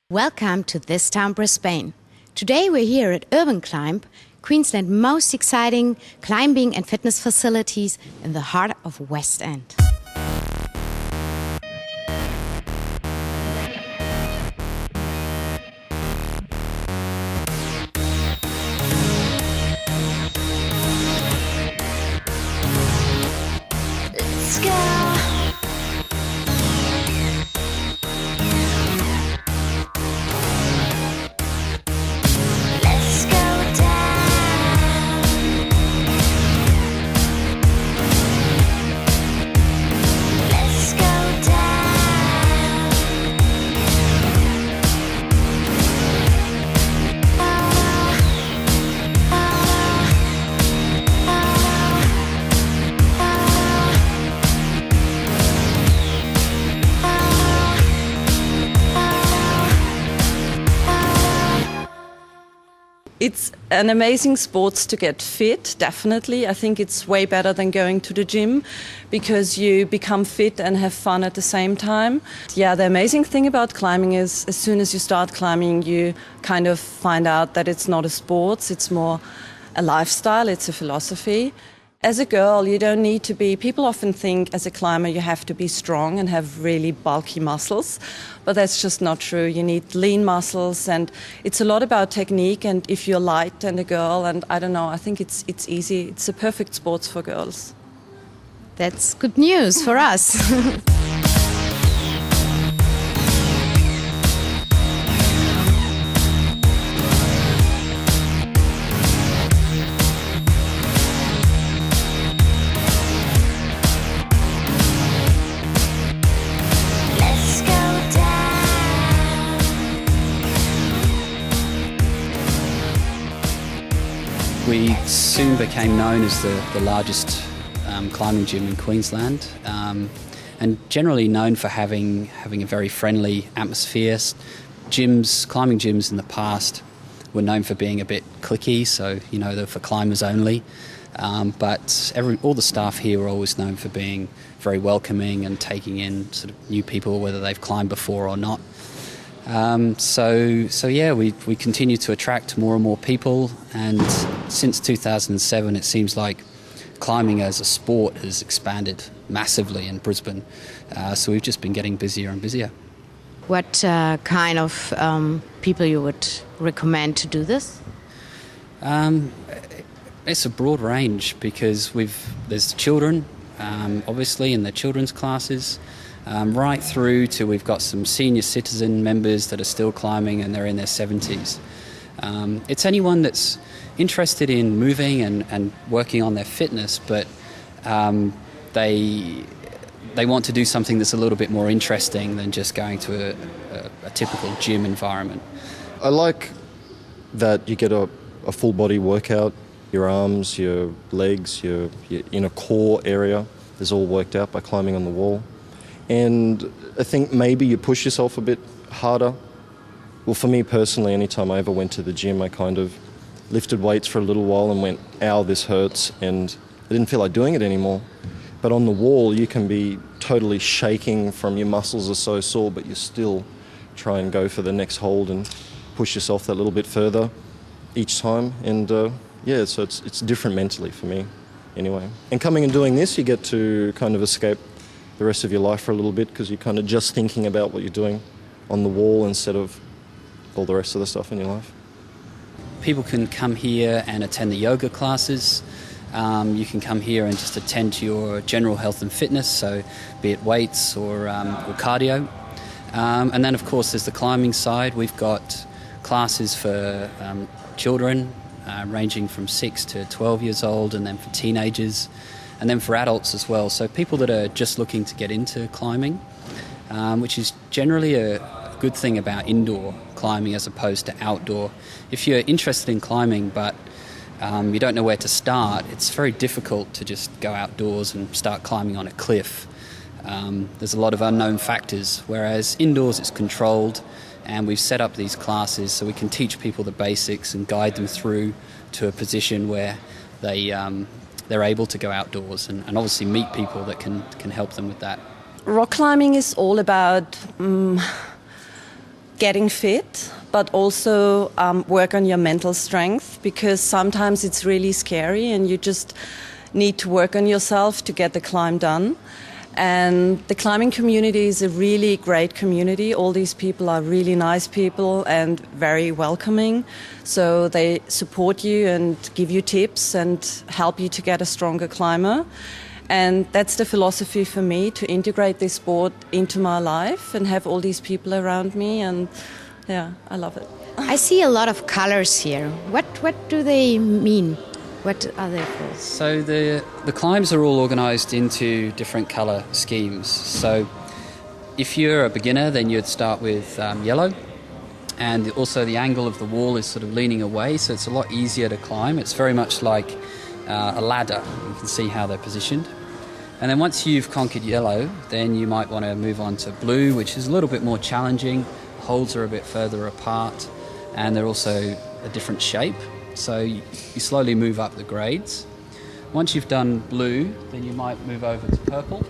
Welcome to this town, Brisbane. Today we're here at Urban Climb, Queensland's most exciting climbing and fitness facilities in the heart of West End. Let's go! It's an amazing sport to get fit, definitely. I think it's way better than going to the gym because you become fit and have fun at the same time. Yeah, the amazing thing about climbing is as soon as you start climbing, you kind of find out that it's not a sport, it's more a lifestyle, it's a philosophy. As a girl, you don't need to be, people often think as a climber you have to be strong and have really bulky muscles, but that's just not true. You need lean muscles and it's a lot about technique, and if you're light and a girl, and I don't know, I think it's easy. It's a perfect sport for girls. That's good news for us. We soon became known as the largest climbing gym in Queensland, and generally known for having a very friendly atmosphere. Climbing gyms in the past were known for being a bit cliquey, so they're for climbers only. But all the staff here were always known for being very welcoming and taking in sort of new people, whether they've climbed before or not. So yeah, we continue to attract more and more people, and since 2007 it seems like climbing as a sport has expanded massively in Brisbane. So we've just been getting busier and busier. What kind of people you would recommend to do this? It's a broad range because there's children, obviously, in the children's classes. Right through to we've got some senior citizen members that are still climbing and they're in their 70s. It's anyone that's interested in moving and working on their fitness, but they want to do something that's a little bit more interesting than just going to a typical gym environment. I like that you get a full body workout. Your arms, your legs, your inner core area is all worked out by climbing on the wall. And I think maybe you push yourself a bit harder. Well, for me personally, anytime I ever went to the gym, I kind of lifted weights for a little while and went, ow, this hurts, and I didn't feel like doing it anymore. But on the wall, you can be totally shaking from your muscles are so sore, but you still try and go for the next hold and push yourself that little bit further each time. And yeah, so it's different mentally for me anyway. And coming and doing this, you get to kind of escape the rest of your life for a little bit because you're kind of just thinking about what you're doing on the wall instead of all the rest of the stuff in your life. People can come here and attend the yoga classes. You can come here and just attend to your general health and fitness, so be it weights or cardio. And then, of course, there's the climbing side. We've got classes for children ranging from 6 to 12 years old, and then for teenagers, and then for adults as well. So people that are just looking to get into climbing, which is generally a good thing about indoor climbing as opposed to outdoor. If you're interested in climbing but you don't know where to start, it's very difficult to just go outdoors and start climbing on a cliff. There's a lot of unknown factors, whereas indoors it's controlled, and we've set up these classes so we can teach people the basics and guide them through to a position where they're able to go outdoors and obviously meet people that can help them with that. Rock climbing is all about getting fit, but also work on your mental strength, because sometimes it's really scary and you just need to work on yourself to get the climb done. And the climbing community is a really great community. All these people are really nice people and very welcoming. So they support you and give you tips and help you to get a stronger climber. And that's the philosophy for me, to integrate this sport into my life and have all these people around me. And yeah, I love it. I see a lot of colors here. What do they mean? What are they for? So the climbs are all organised into different colour schemes. So if you're a beginner, then you'd start with yellow. And also the angle of the wall is sort of leaning away, so it's a lot easier to climb. It's very much like a ladder. You can see how they're positioned. And then once you've conquered yellow, then you might want to move on to blue, which is a little bit more challenging. Holes are a bit further apart, and they're also a different shape. So you slowly move up the grades. Once you've done blue, then you might move over to purple.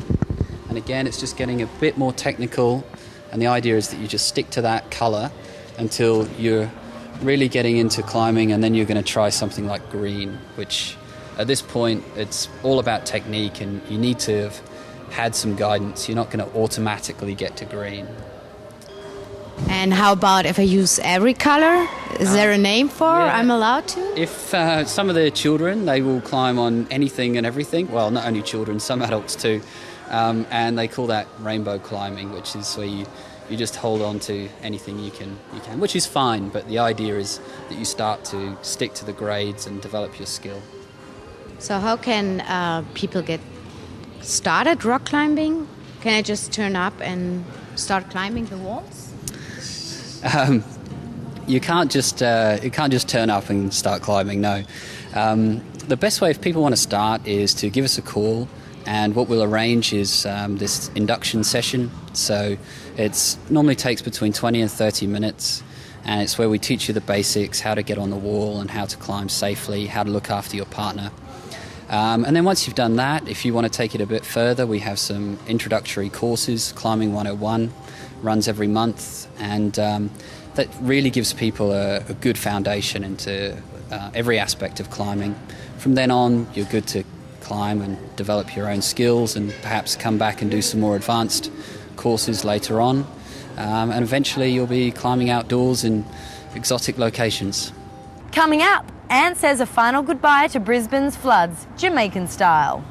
And again, it's just getting a bit more technical. And the idea is that you just stick to that colour until you're really getting into climbing, and then you're going to try something like green, which at this point, it's all about technique, and you need to have had some guidance. You're not going to automatically get to green. And how about if I use every color? Is there a name for? Yeah. I'm allowed to? If some of the children, they will climb on anything and everything. Well, not only children, some adults too. And they call that rainbow climbing, which is where you just hold on to anything you can, which is fine. But the idea is that you start to stick to the grades and develop your skill. So how can people get started rock climbing? Can I just turn up and start climbing the walls? You can't just turn up and start climbing. No, the best way if people want to start is to give us a call, and what we'll arrange is this induction session. So it normally takes between 20 and 30 minutes, and it's where we teach you the basics, how to get on the wall and how to climb safely, how to look after your partner. And then once you've done that, if you want to take it a bit further, we have some introductory courses. Climbing 101 runs every month, and that really gives people a good foundation into every aspect of climbing. From then on, you're good to climb and develop your own skills, and perhaps come back and do some more advanced courses later on. And eventually you'll be climbing outdoors in exotic locations. Coming up, Anne says a final goodbye to Brisbane's floods, Jamaican style.